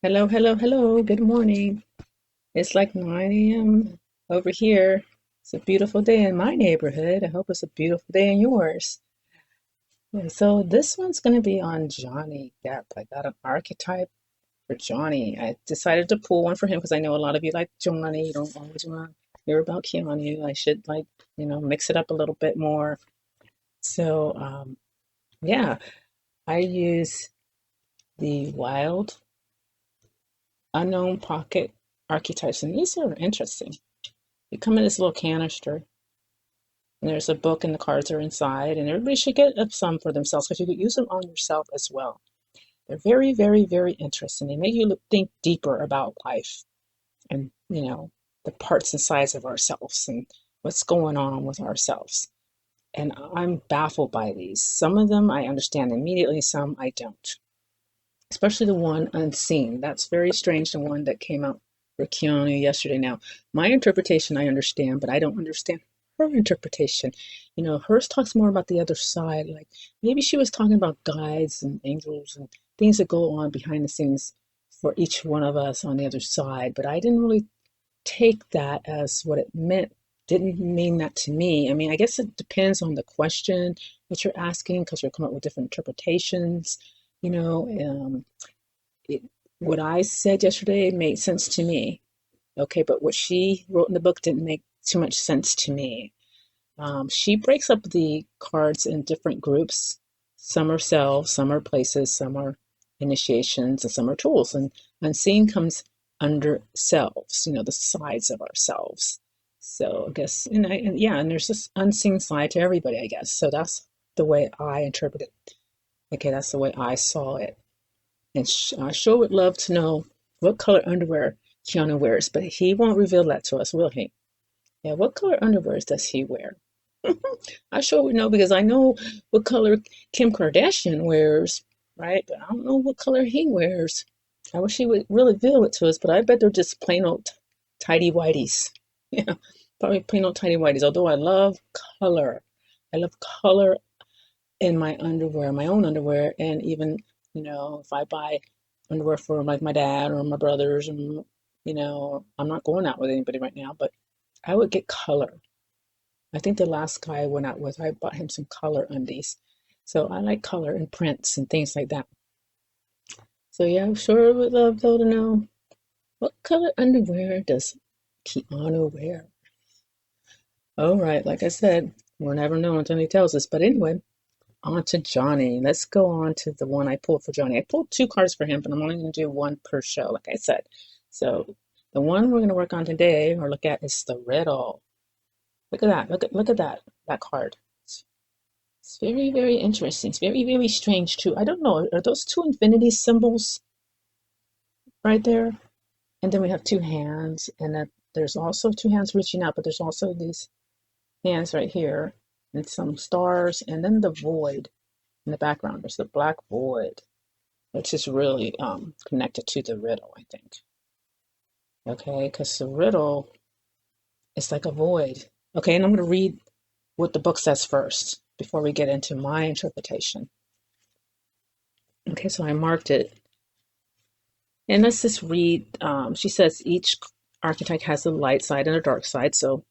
Hello, hello, hello. Good morning. It's like 9 a.m. over here. It's a beautiful day in my neighborhood. I hope it's a beautiful day in yours. Yeah, so this one's going to be on Johnny Depp. I got an archetype for Johnny. I decided to pull one for him because I know a lot of you like Johnny. You don't always want to hear about Keanu. I should mix it up a little bit more. So, yeah, I use the wild unknown pocket archetypes, and these are interesting. You come in this little canister, and there's a book, and the cards are inside, and everybody should get some for themselves because you could use them on yourself as well. They're very, very, very interesting. They make you think deeper about life and, the parts and sides of ourselves and what's going on with ourselves. And I'm baffled by these. Some of them I understand immediately, some I don't. Especially the one unseen. That's very strange, the one that came out for Keanu yesterday. Now, my interpretation I understand, but I don't understand her interpretation. Hers talks more about the other side. Like maybe she was talking about guides and angels and things that go on behind the scenes for each one of us on the other side. But I didn't really take that as what it meant. Didn't mean that to me. I mean, I guess it depends on the question that you're asking because you're coming up with different interpretations. You know, um, it, what I said yesterday made sense to me. Okay, but what she wrote in the book didn't make too much sense to me. She breaks up the cards in different groups. Some are selves, some are places, some are initiations, and some are tools. And unseen comes under selves, the sides of ourselves. So I guess, and there's this unseen side to everybody, I guess. So that's the way I interpret it. Okay, that's the way I saw it. And I sure would love to know what color underwear Keanu wears, but he won't reveal that to us, will he? Yeah, what color underwear does he wear? I sure would know because I know what color Kim Kardashian wears, right? But I don't know what color he wears. I wish he would really reveal it to us, but I bet they're just plain old tidy whities. Yeah, probably plain old tidy whities. Although I love color. I love color in my underwear, my own underwear, and even, if I buy underwear for like my dad or my brothers, and I'm not going out with anybody right now, but I would get color. I think the last guy I went out with, I bought him some color undies. So I like color and prints and things like that. So yeah, I sure would love though to know what color underwear does Keanu wear? All right, like I said, we'll never know until he tells us. But anyway, on to Johnny. Let's go on to the one I pulled for Johnny. I pulled two cards for him, but I'm only going to do one per show, like I said. So the one we're going to work on today or look at is the riddle. Look at that. Look at that card. It's very, very interesting. It's very, very strange too. I don't know. Are those two infinity symbols right there? And then we have two hands, and then there's also two hands reaching out, but there's also these hands right here, and some stars, and then the void in the background. There's the black void, which is really connected to the riddle, I think. Okay, because the riddle is like a void. Okay, and I'm going to read what the book says first before we get into my interpretation. Okay, so I marked it. And let's just read. She says each archetype has a light side and a dark side. So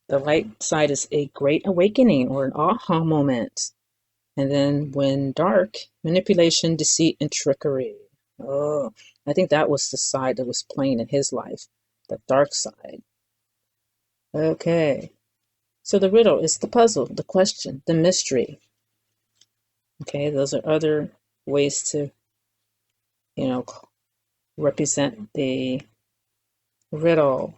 the light side is a great awakening or an aha moment. And then when dark, manipulation, deceit, and trickery. Oh, I think that was the side that was playing in his life, the dark side. Okay, so the riddle is the puzzle, the question, the mystery. Okay, those are other ways to, you know, represent the riddle,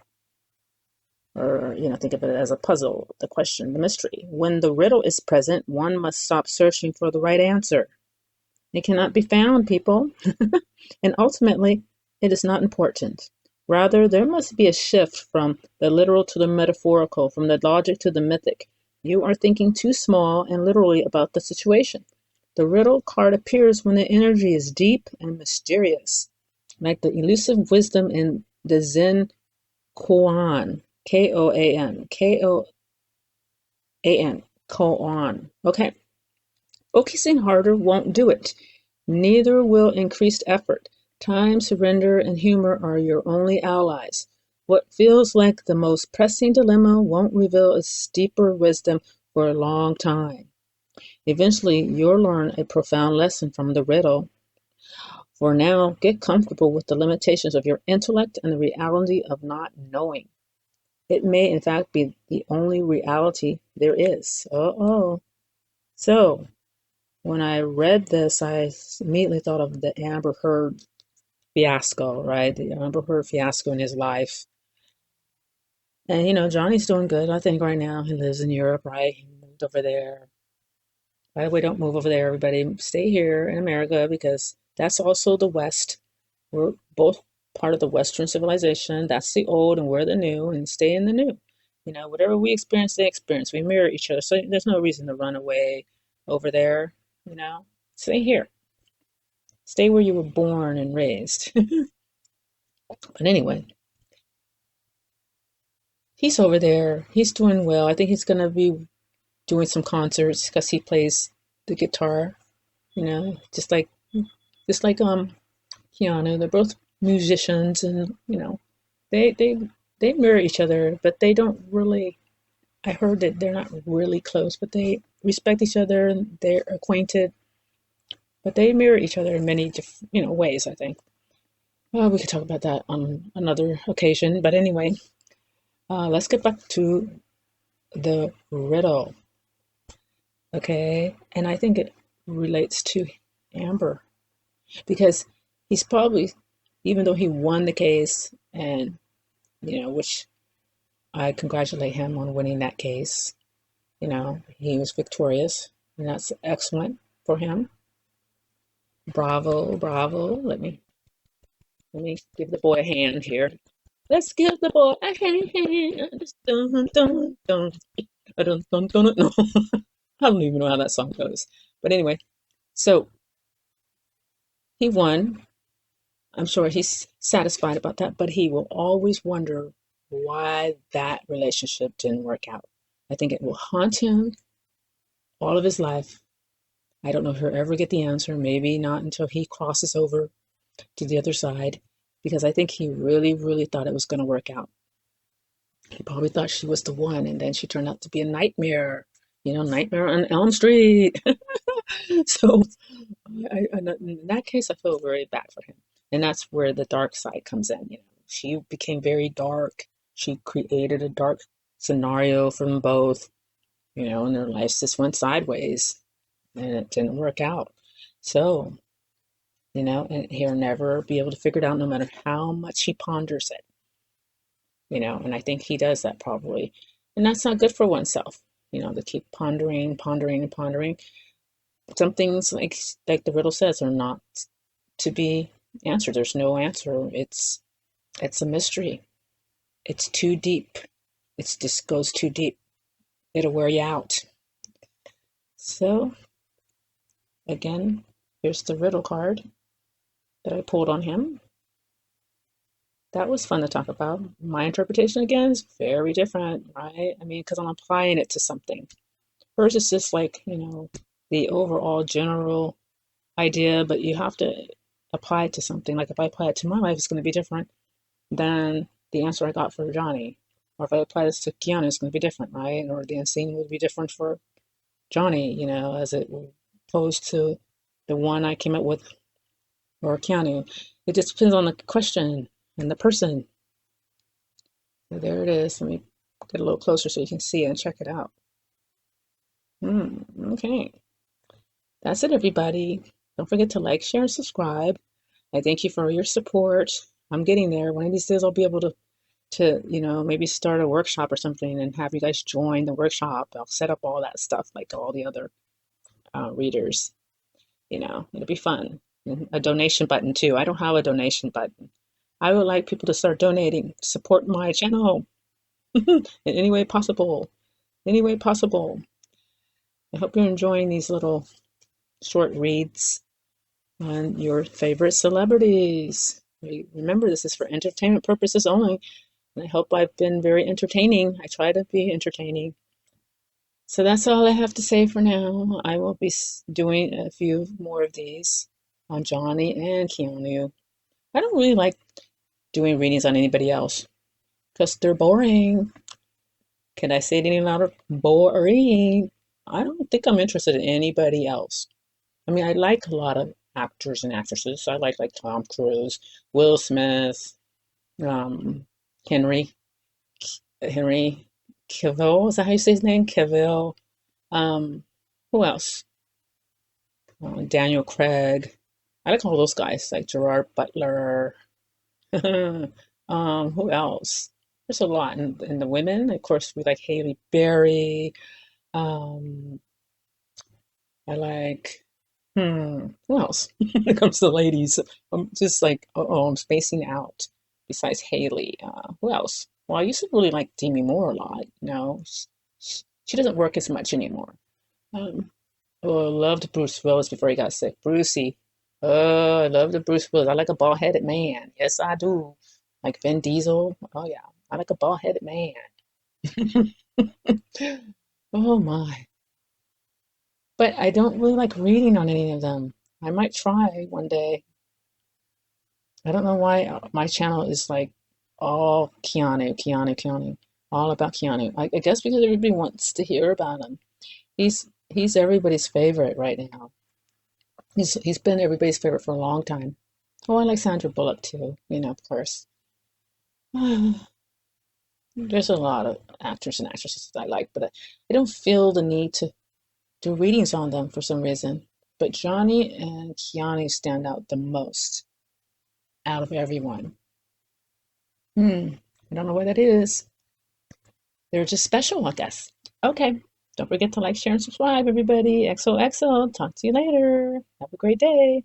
or think of it as a puzzle, the question, the mystery. When the riddle is present, one must stop searching for the right answer. It cannot be found, people. And ultimately, it is not important. Rather, there must be a shift from the literal to the metaphorical, from the logic to the mythic. You are thinking too small and literally about the situation. The riddle card appears when the energy is deep and mysterious, like the elusive wisdom in the Zen koan, Koan, Koan, koan. Okay, focusing harder won't do it. Neither will increased effort. Time, surrender, and humor are your only allies. What feels like the most pressing dilemma won't reveal its deeper wisdom for a long time. Eventually, you'll learn a profound lesson from the riddle. For now, get comfortable with the limitations of your intellect and the reality of not knowing. It may, in fact, be the only reality there is. Uh-oh. So, when I read this, I immediately thought of the Amber Heard fiasco, right? The Amber Heard fiasco in his life. And, Johnny's doing good, I think, right now. He lives in Europe, right? He moved over there. By the way, don't move over there, everybody. Stay here in America because that's also the West. We're both part of the Western civilization. That's the old and we're the new, and stay in the new. Whatever we experience, they experience. We mirror each other. So there's no reason to run away over there, you know. Stay here. Stay where you were born and raised. But anyway, he's over there. He's doing well. I think he's gonna be doing some concerts because he plays the guitar, just like Keanu. They're both musicians, and they mirror each other, but they don't really. I heard that they're not really close, but they respect each other and they're acquainted. But they mirror each other in many different, ways. I think. Well, we could talk about that on another occasion. But anyway, let's get back to the riddle. Okay, and I think it relates to Amber because he's probably, even though he won the case, and which I congratulate him on winning that case. He was victorious, and that's excellent for him. Bravo, bravo. Let me give the boy a hand here. Let's give the boy a hand. Dun, dun, dun, dun, dun, dun, no, I don't even know how that song goes. But anyway, so he won. I'm sure he's satisfied about that, but he will always wonder why that relationship didn't work out. I think it will haunt him all of his life. I don't know if he'll ever get the answer, maybe not until he crosses over to the other side, because I think he really, really thought it was going to work out. He probably thought she was the one, and then she turned out to be a nightmare, Nightmare on Elm Street. So in that case, I feel very bad for him. And that's where the dark side comes in. She became very dark. She created a dark scenario for them both, and their lives just went sideways and it didn't work out. So, and he'll never be able to figure it out no matter how much he ponders it, and I think he does that probably. And that's not good for oneself, to keep pondering, pondering, and pondering. Some things, like the riddle says, are not to be answered. There's no answer. It's a mystery. It's too deep. It just goes too deep. It'll wear you out. So again, here's the riddle card that I pulled on him. That was fun to talk about. My interpretation again is very different, right? I mean, because I'm applying it to something. Hers is just like, the overall general idea, but you have to apply it to something. Like if I apply it to my life, it's going to be different than the answer I got for Johnny. Or if I apply this to Keanu, it's going to be different, right? Or the unseen would be different for Johnny, as it opposed to the one I came up with or Keanu. It just depends on the question and the person. So there it is. Let me get a little closer so you can see it and check it out. Okay. That's it, everybody. Don't forget to like, share, and subscribe. I thank you for your support. I'm getting there. One of these days I'll be able to maybe start a workshop or something and have you guys join the workshop. I'll set up all that stuff like all the other readers. It'll be fun. And a donation button too. I don't have a donation button. I would like people to start donating, support my channel in any way possible. Any way possible. I hope you're enjoying these little short reads on your favorite celebrities. Remember, this is for entertainment purposes only. And I hope I've been very entertaining. I try to be entertaining. So that's all I have to say for now. I will be doing a few more of these on Johnny and Keanu. I don't really like doing readings on anybody else because they're boring. Can I say it any louder? Boring. I don't think I'm interested in anybody else. I mean, I like a lot of actors and actresses. I like Tom Cruise, Will Smith, um, Henry Henry Cavill. Is that how you say his name? Cavill. Who else? Daniel Craig. I like all those guys, like Gerard Butler. Who else? There's a lot. And the women, of course, we like Haley Berry. Um, I like, who else? When it comes to ladies, I'm just like, I'm spacing out. Besides Haley, who else? Well, I used to really like Demi Moore a lot. No, she doesn't work as much anymore. Um, oh, I loved Bruce Willis before he got sick. Brucey. Oh, I love the Bruce Willis. I like a bald-headed man. Yes, I do. Like Vin Diesel. Oh yeah, I like a bald-headed man. Oh my. But I don't really like reading on any of them. I might try one day. I don't know why my channel is like all Keanu, all about Keanu. I guess because everybody wants to hear about him. He's everybody's favorite right now. He's been everybody's favorite for a long time. Oh, I like Sandra Bullock too, of course. There's a lot of actors and actresses that I like, but I don't feel the need to do readings on them for some reason. But Johnny and Keanu stand out the most out of everyone. I don't know what that is. They're just special, I guess. Okay. Don't forget to like, share, and subscribe, everybody. XOXO. Talk to you later. Have a great day.